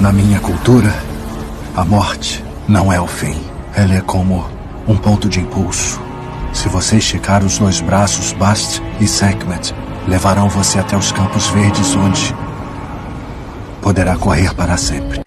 Na minha cultura, a morte não é o fim. Ela é como um ponto de impulso. Se você esticar os dois braços, Bast e Sekhmet levarão você até os campos verdes, onde poderá correr para sempre.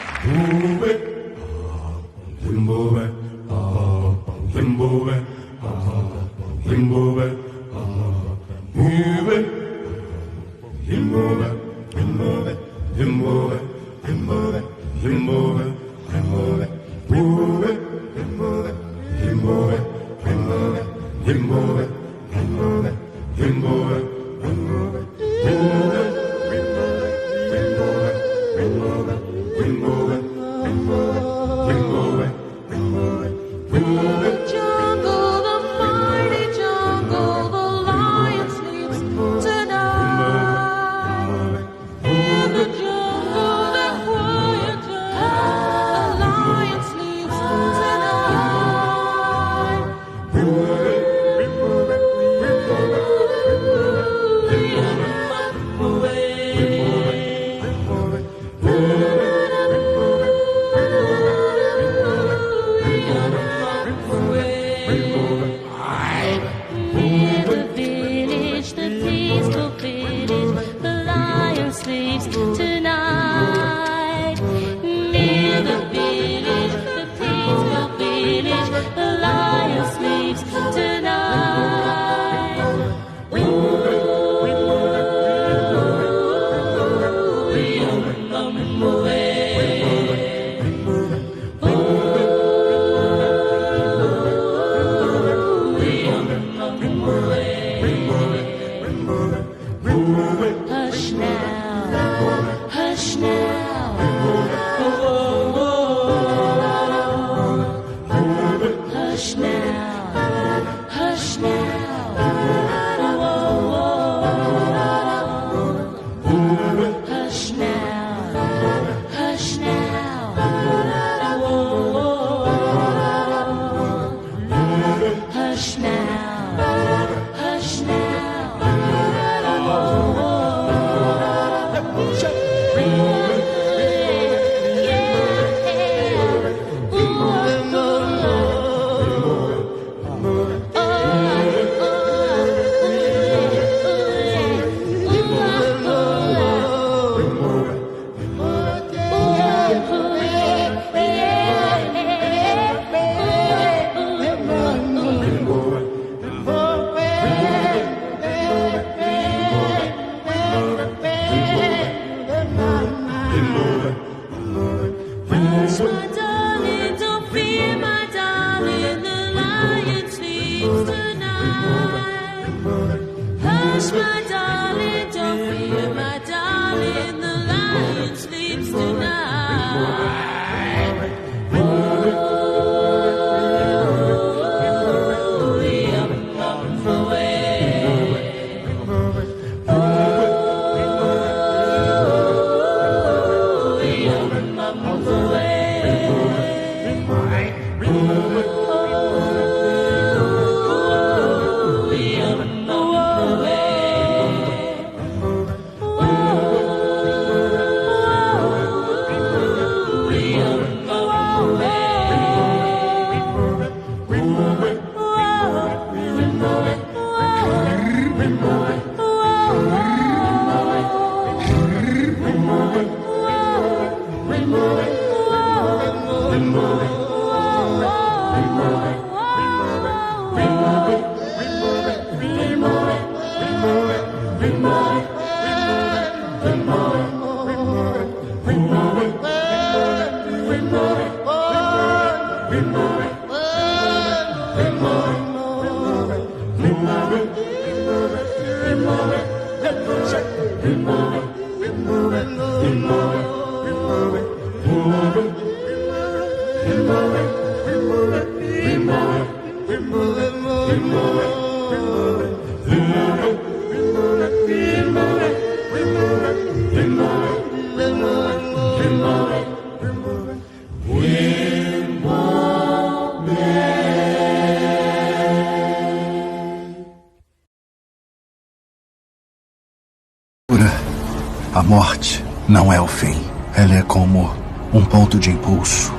A morte não é o fim. Ela é como um ponto de impulso.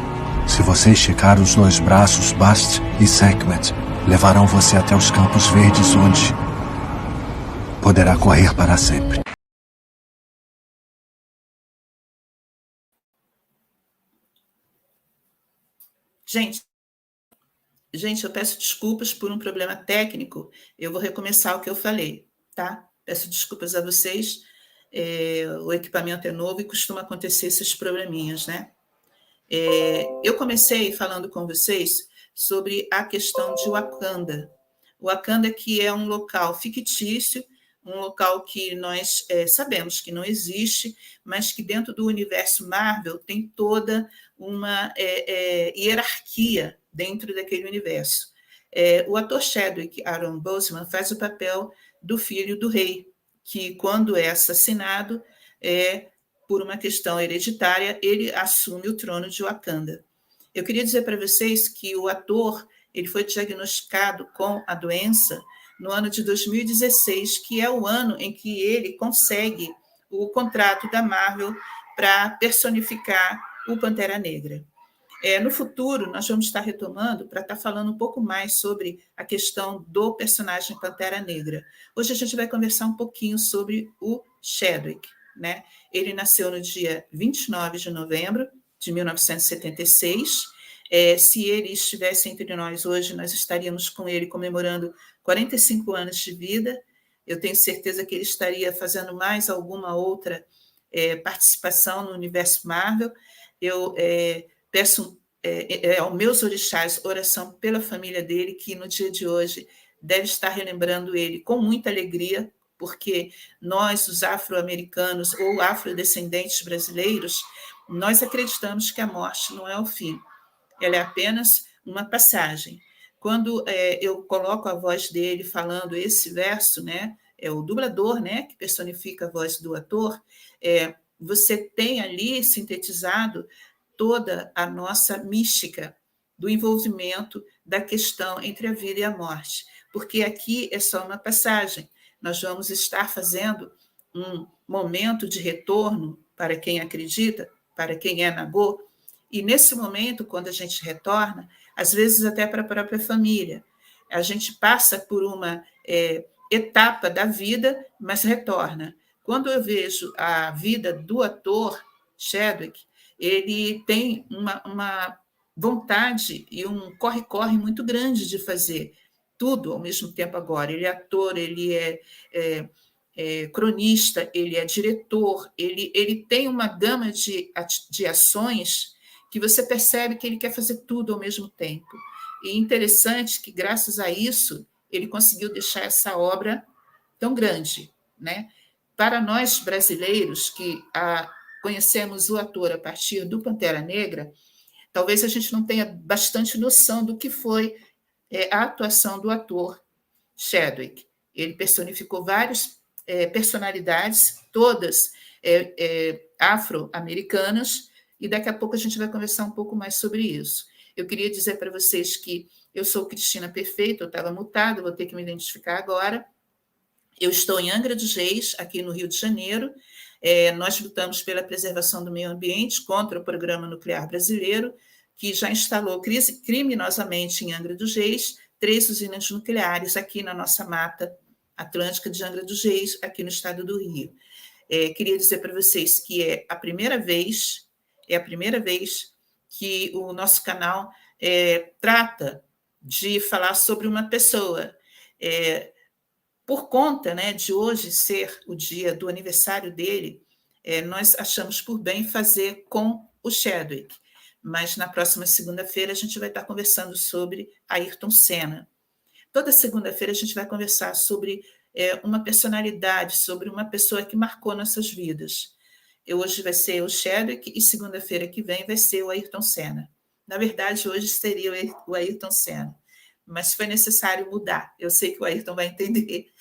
Se você esticar os dois braços, Bast e Sekhmet levarão você até os Campos Verdes, onde poderá correr para sempre. Gente, eu peço desculpas por um problema técnico. Eu vou recomeçar o que eu falei, tá? Peço desculpas a vocês. O equipamento é novo e costuma acontecer esses probleminhas, né? Eu comecei falando com vocês sobre a questão de Wakanda. Wakanda, que é um local fictício, um local que nós sabemos que não existe, mas que dentro do universo Marvel tem toda uma hierarquia dentro daquele universo. O ator Chadwick Aaron Boseman faz o papel do filho do rei, que quando é assassinado, por uma questão hereditária, ele assume o trono de Wakanda. Eu queria dizer para vocês que o ator ele foi diagnosticado com a doença no ano de 2016, que é o ano em que ele consegue o contrato da Marvel para personificar o Pantera Negra. No futuro, nós vamos estar retomando para estar falando um pouco mais sobre a questão do personagem Pantera Negra. Hoje a gente vai conversar um pouquinho sobre o Chadwick, né? Ele nasceu no dia 29 de novembro de 1976. Se ele estivesse entre nós hoje, nós estaríamos com ele comemorando 45 anos de vida. Eu tenho certeza que ele estaria fazendo mais alguma outra participação no universo Marvel. Eu peço aos meus orixás oração pela família dele, que no dia de hoje deve estar relembrando ele com muita alegria, porque nós, os afro-americanos ou afrodescendentes brasileiros, nós acreditamos que a morte não é o fim, ela é apenas uma passagem. Quando eu coloco a voz dele falando esse verso, né, é o dublador, né, que personifica a voz do ator, você tem ali sintetizado toda a nossa mística do envolvimento da questão entre a vida e a morte, porque aqui é só uma passagem. Nós vamos estar fazendo um momento de retorno para quem acredita, para quem é Nagô, e nesse momento, quando a gente retorna, às vezes até para a própria família, a gente passa por uma etapa da vida, mas retorna. Quando eu vejo a vida do ator Chadwick, ele tem uma vontade e um corre-corre muito grande de fazer tudo ao mesmo tempo agora. Ele é ator, ele é cronista, ele é diretor, ele tem uma gama de ações que você percebe que ele quer fazer tudo ao mesmo tempo. E interessante que, graças a isso, ele conseguiu deixar essa obra tão grande, né? Para nós brasileiros que conhecemos o ator a partir do Pantera Negra, talvez a gente não tenha bastante noção do que foi a atuação do ator Chadwick. Ele personificou várias personalidades, todas afro-americanas, e daqui a pouco a gente vai conversar um pouco mais sobre isso. Eu queria dizer para vocês que eu sou Cristina Perfeito, eu estava mutada, vou ter que me identificar agora. Eu estou em Angra dos Reis, aqui no Rio de Janeiro. Nós lutamos pela preservação do meio ambiente contra o Programa Nuclear Brasileiro, que já instalou criminosamente em Angra dos Reis 3 usinas nucleares aqui na nossa Mata Atlântica de Angra dos Reis, aqui no estado do Rio. Queria dizer para vocês que é a primeira vez que o nosso canal trata de falar sobre uma pessoa. Por conta, né, de hoje ser o dia do aniversário dele, nós achamos por bem fazer com o Chadwick. Mas na próxima segunda-feira a gente vai estar conversando sobre Ayrton Senna. Toda segunda-feira a gente vai conversar sobre uma personalidade, sobre uma pessoa que marcou nossas vidas. Hoje vai ser o Chadwick e segunda-feira que vem vai ser o Ayrton Senna. Na verdade, hoje seria o Ayrton Senna, mas foi necessário mudar. Eu sei que o Ayrton vai entender,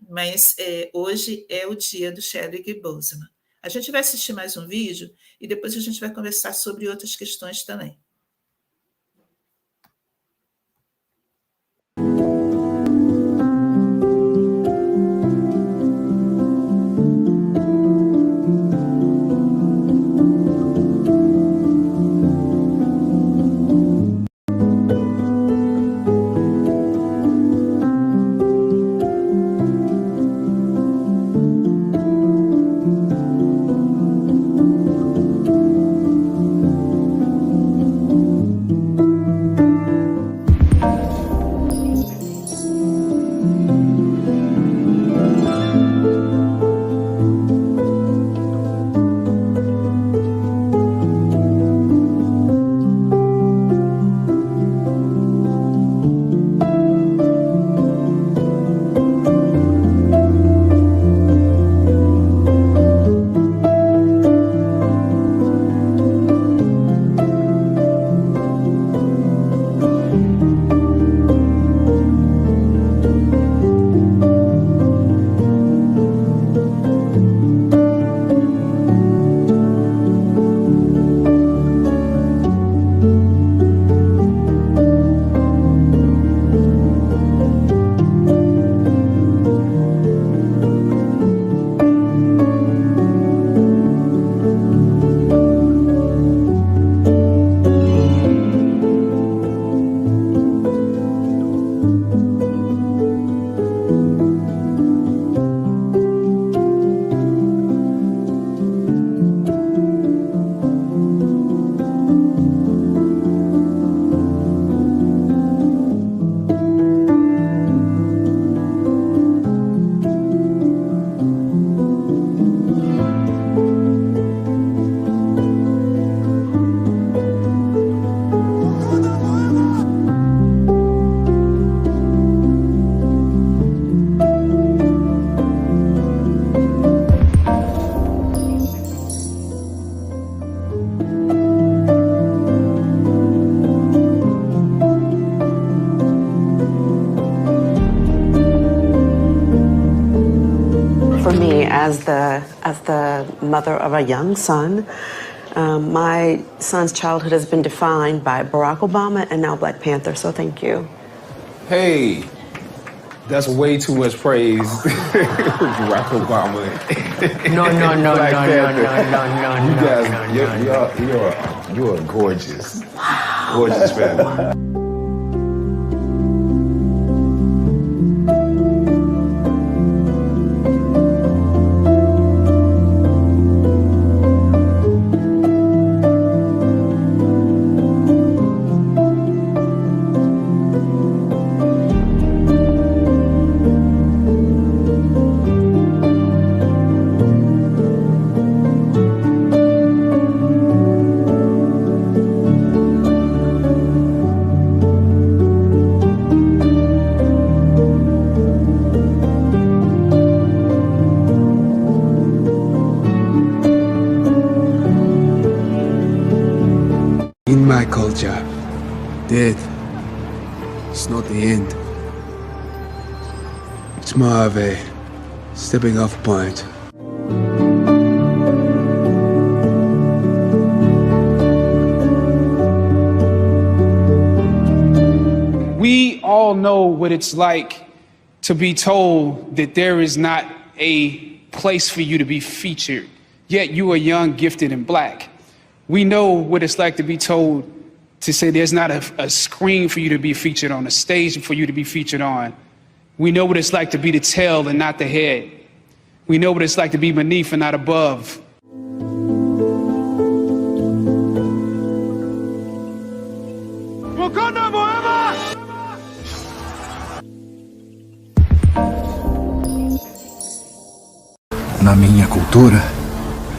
mas hoje é o dia do Chadwick Boseman. A gente vai assistir mais um vídeo e depois a gente vai conversar sobre outras questões também. as the mother of a young son. My son's childhood has been defined by Barack Obama and now Black Panther, so thank you. Hey, that's way too much praise. Barack Obama. No. You are gorgeous. Gorgeous family. In my culture, death is not the end. It's more of a stepping off point. We all know what it's like to be told that there is not a place for you to be featured, yet you are young, gifted, and Black. We know what it's like to be told to say there's not a screen for you to be featured on, a stage for you to be featured on. We know what it's like to be the tail and not the head. We know what it's like to be beneath and not above. Na minha cultura,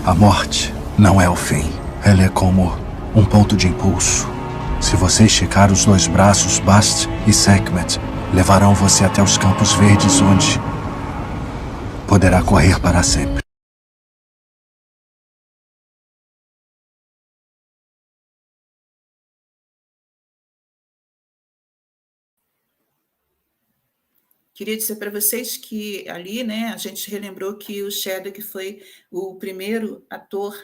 a morte não é o fim. Ela é como um ponto de impulso. Se você esticar os dois braços, Bast e Sekhmet levarão você até os campos verdes, onde poderá correr para sempre. Queria dizer para vocês que ali, né, a gente relembrou que o Chadwick foi o primeiro ator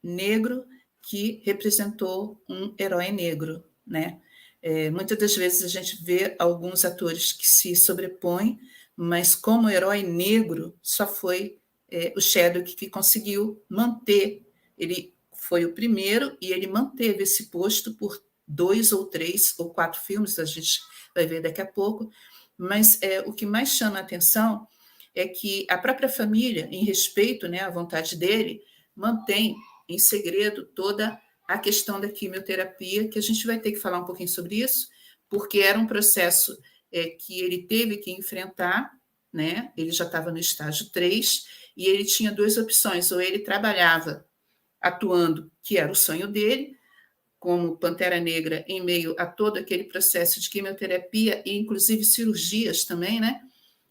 negro que representou um herói negro, né? Muitas das vezes a gente vê alguns atores que se sobrepõem, mas como herói negro só foi o Chadwick que conseguiu manter. Ele foi o primeiro e ele manteve esse posto por 2 ou 3 ou 4 filmes, a gente vai ver daqui a pouco, mas o que mais chama a atenção é que a própria família, em respeito, né, à vontade dele, mantém em segredo toda a questão da quimioterapia, que a gente vai ter que falar um pouquinho sobre isso, porque era um processo que ele teve que enfrentar, né? Ele já estava no estágio 3, e ele tinha 2 opções, ou ele trabalhava atuando, que era o sonho dele, como Pantera Negra, em meio a todo aquele processo de quimioterapia, e inclusive cirurgias também, né?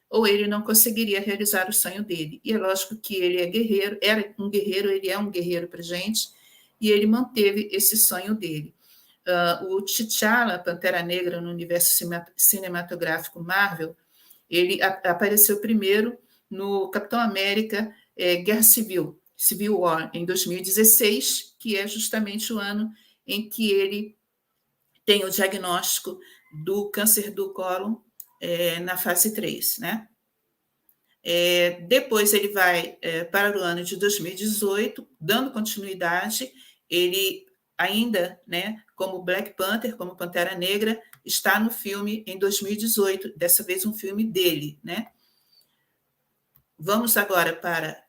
Ou ele não conseguiria realizar o sonho dele. E é lógico que ele é guerreiro, era um guerreiro, ele é um guerreiro para a gente, e ele manteve esse sonho dele. O T'Challa, Pantera Negra, no universo cinematográfico Marvel, ele apareceu primeiro no Capitão América Guerra Civil, Civil War, em 2016, que é justamente o ano em que ele tem o diagnóstico do câncer do cólon na fase 3, né? Depois ele vai para o ano de 2018, dando continuidade, ele ainda, né, como Black Panther, como Pantera Negra, está no filme em 2018, dessa vez um filme dele, né? Vamos agora para,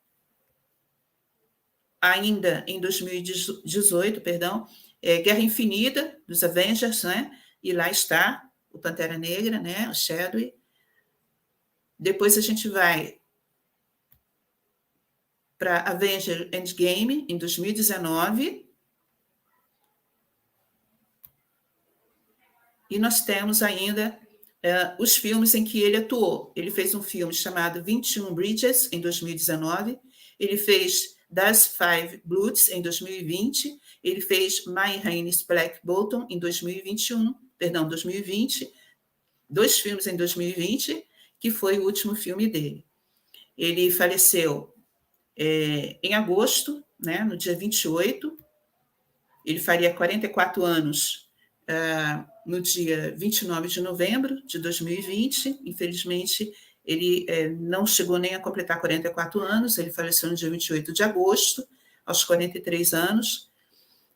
ainda em 2018, perdão, Guerra Infinita, dos Avengers, né? E lá está o Pantera Negra, né? O Chadwick. Depois a gente vai para Avengers Endgame, em 2019. E nós temos ainda os filmes em que ele atuou. Ele fez um filme chamado 21 Bridges, em 2019. Ele fez Das Five Bloods, em 2020. Ele fez My Highness Black Bottom, em 2021. Perdão, 2020. 2 filmes em 2020, que foi o último filme dele. Ele faleceu Em agosto, né, no dia 28, ele faria 44 anos no dia 29 de novembro de 2020. Infelizmente, ele não chegou nem a completar 44 anos, ele faleceu no dia 28 de agosto, aos 43 anos,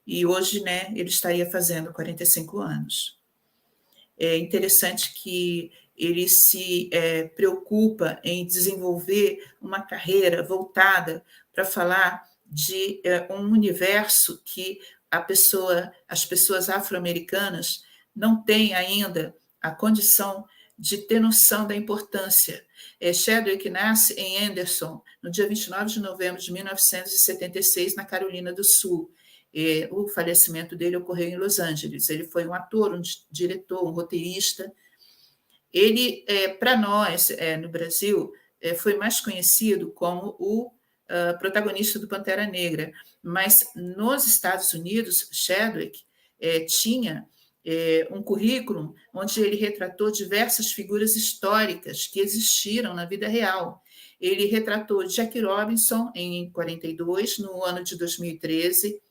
e hoje, né, ele estaria fazendo 45 anos. É interessante que ele se preocupa em desenvolver uma carreira voltada para falar de um universo que as pessoas afro-americanas não têm ainda a condição de ter noção da importância. Chadwick nasce em Anderson, no dia 29 de novembro de 1976, na Carolina do Sul. O falecimento dele ocorreu em Los Angeles. Ele foi um ator, um diretor, um roteirista. Ele, para nós, no Brasil, foi mais conhecido como o protagonista do Pantera Negra, mas nos Estados Unidos, Chadwick tinha um currículo onde ele retratou diversas figuras históricas que existiram na vida real. Ele retratou Jackie Robinson em 42, no ano de 2013.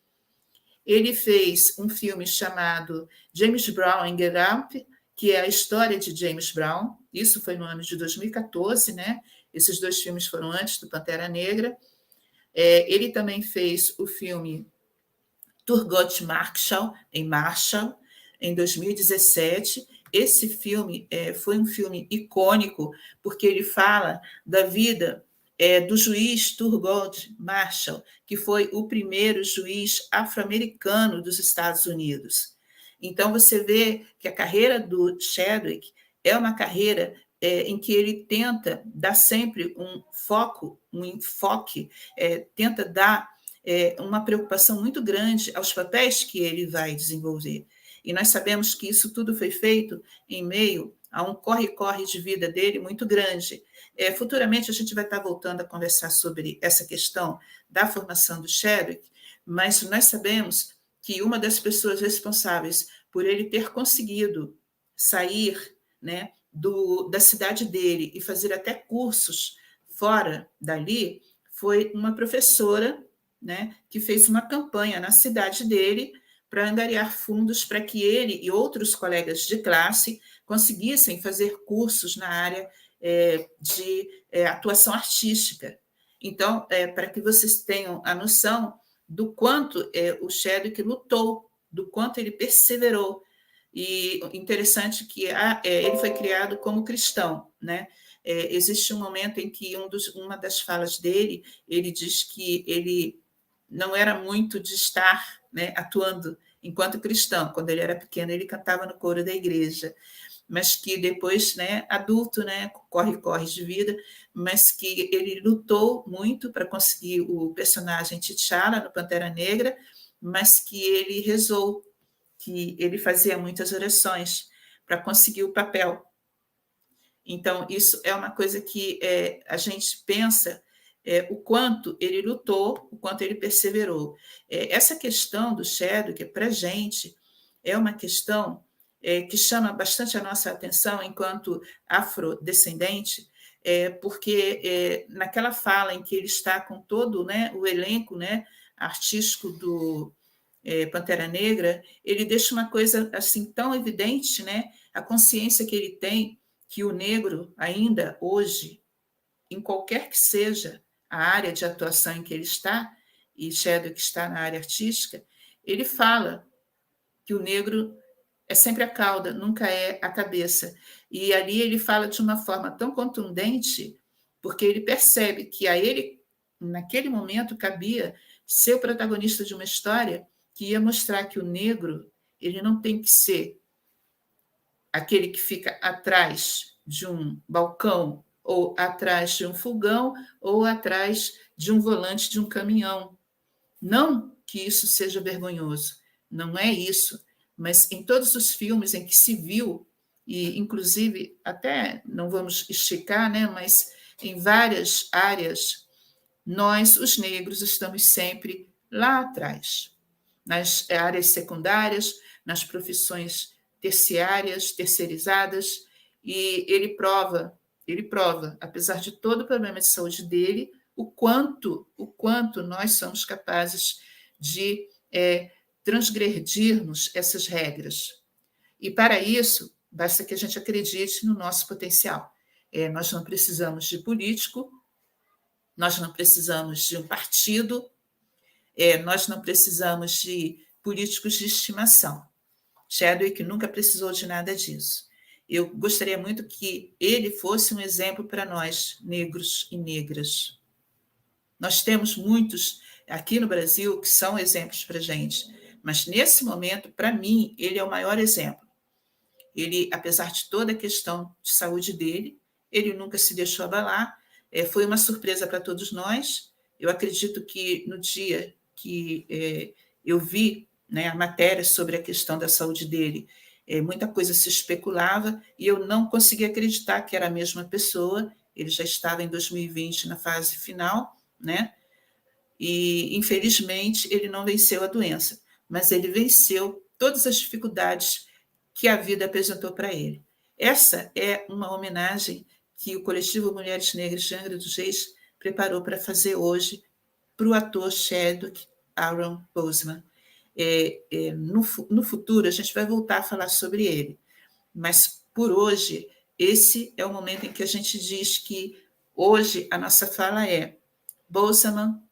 Ele fez um filme chamado James Brown em Get Up, que é a história de James Brown. Isso foi no ano de 2014, né? Esses dois filmes foram antes do Pantera Negra. Ele também fez o filme Thurgood Marshall, em 2017. Esse filme foi um filme icônico, porque ele fala da vida do juiz Thurgood Marshall, que foi o primeiro juiz afro-americano dos Estados Unidos. Então, você vê que a carreira do Chadwick é uma carreira em que ele tenta dar sempre um enfoque, tenta dar uma preocupação muito grande aos papéis que ele vai desenvolver. E nós sabemos que isso tudo foi feito em meio a um corre-corre de vida dele muito grande. Futuramente a gente vai estar voltando a conversar sobre essa questão da formação do Chadwick, mas nós sabemos que uma das pessoas responsáveis por ele ter conseguido sair, né, da cidade dele e fazer até cursos fora dali foi uma professora, né, que fez uma campanha na cidade dele para angariar fundos para que ele e outros colegas de classe conseguissem fazer cursos na área de atuação artística. Então, para que vocês tenham a noção do quanto o Chadwick lutou, do quanto ele perseverou. E interessante que ele foi criado como cristão, né? Existe um momento em que uma das falas dele, ele diz que ele não era muito de estar, né, atuando enquanto cristão. Quando ele era pequeno, ele cantava no coro da igreja, mas que depois, né, adulto, né, corre de vida, mas que ele lutou muito para conseguir o personagem T'Challa no Pantera Negra, mas que ele rezou, que ele fazia muitas orações para conseguir o papel. Então, isso é uma coisa que a gente pensa o quanto ele lutou, o quanto ele perseverou. Essa questão do Chadwick, para a gente, é uma questão que chama bastante a nossa atenção enquanto afrodescendente, porque naquela fala em que ele está com todo, né, o elenco, né, artístico do Pantera Negra, ele deixa uma coisa assim tão evidente, né, a consciência que ele tem que o negro ainda hoje, em qualquer que seja a área de atuação em que ele está, e Chadwick está na área artística, ele fala que o negro é sempre a cauda, nunca é a cabeça. E ali ele fala de uma forma tão contundente, porque ele percebe que a ele, naquele momento, cabia ser o protagonista de uma história que ia mostrar que o negro ele não tem que ser aquele que fica atrás de um balcão, ou atrás de um fogão, ou atrás de um volante de um caminhão. Não que isso seja vergonhoso, não é isso, mas em todos os filmes em que se viu, e inclusive até não vamos esticar, né, mas em várias áreas, nós, os negros, estamos sempre lá atrás, nas áreas secundárias, nas profissões terciárias, terceirizadas, e ele prova, apesar de todo o problema de saúde dele, o quanto nós somos capazes de transgredirmos essas regras. E, para isso, basta que a gente acredite no nosso potencial. Nós não precisamos de político, nós não precisamos de um partido, nós não precisamos de políticos de estimação. Chadwick nunca precisou de nada disso. Eu gostaria muito que ele fosse um exemplo para nós, negros e negras. Nós temos muitos aqui no Brasil que são exemplos para a gente, mas nesse momento, para mim, ele é o maior exemplo. Ele, apesar de toda a questão de saúde dele, ele nunca se deixou abalar. Foi uma surpresa para todos nós. Eu acredito que no dia que eu vi, né, a matéria sobre a questão da saúde dele, muita coisa se especulava e eu não conseguia acreditar que era a mesma pessoa. Ele já estava em 2020 na fase final, né? E, infelizmente, ele não venceu a doença, mas ele venceu todas as dificuldades que a vida apresentou para ele. Essa é uma homenagem que o coletivo Mulheres Negras de Angra dos Reis preparou para fazer hoje para o ator Chadwick Aaron Boseman. No futuro, a gente vai voltar a falar sobre ele, mas, por hoje, esse é o momento em que a gente diz que hoje a nossa fala é Boseman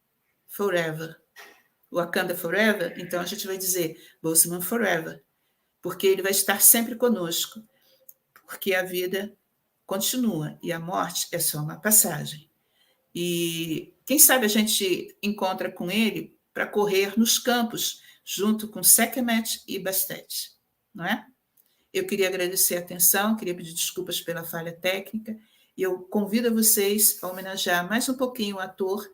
Forever. Wakanda Forever, então a gente vai dizer Boseman Forever, porque ele vai estar sempre conosco, porque a vida continua e a morte é só uma passagem. E quem sabe a gente encontra com ele para correr nos campos, junto com Sekhmet e Bastet, não é? Eu queria agradecer a atenção, queria pedir desculpas pela falha técnica, e eu convido vocês a homenagear mais um pouquinho o ator,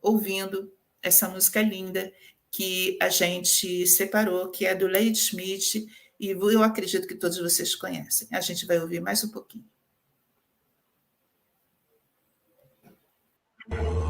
ouvindo essa música linda que a gente separou, que é do Ladysmith, e eu acredito que todos vocês conhecem. A gente vai ouvir mais um pouquinho. Yeah.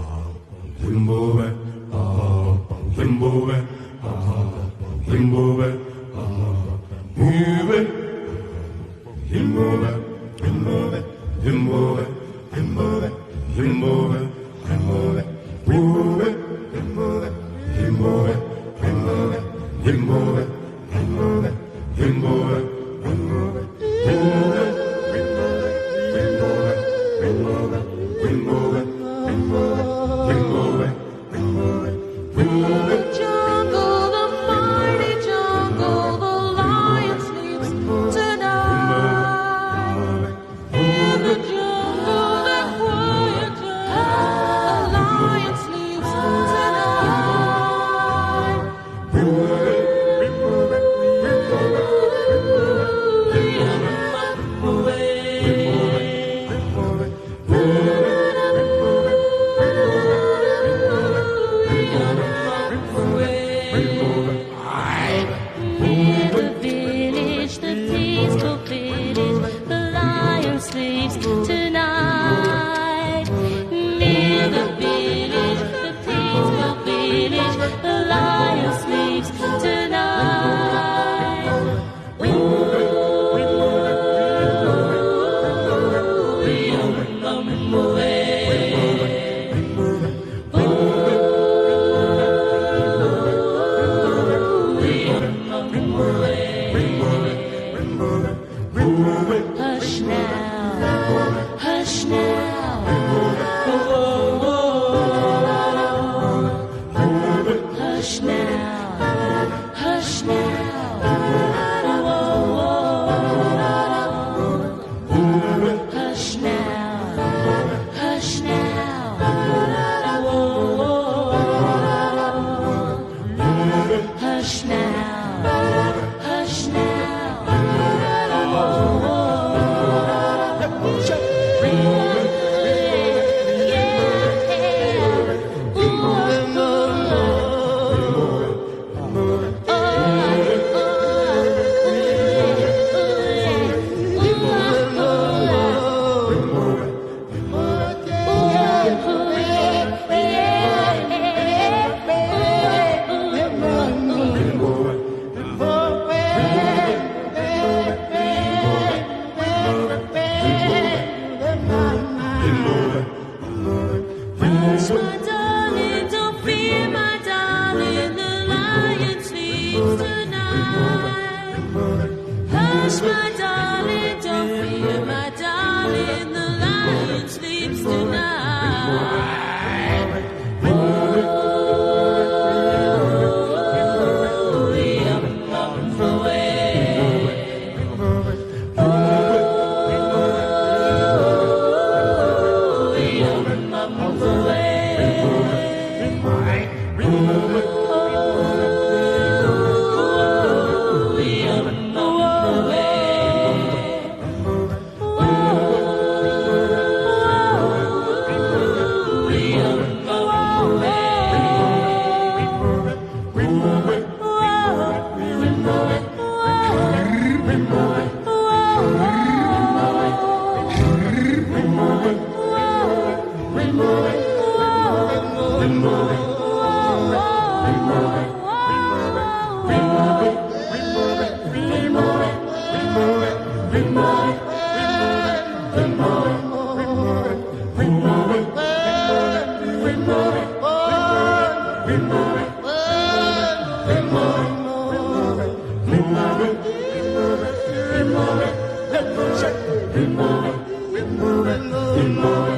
Keep moving.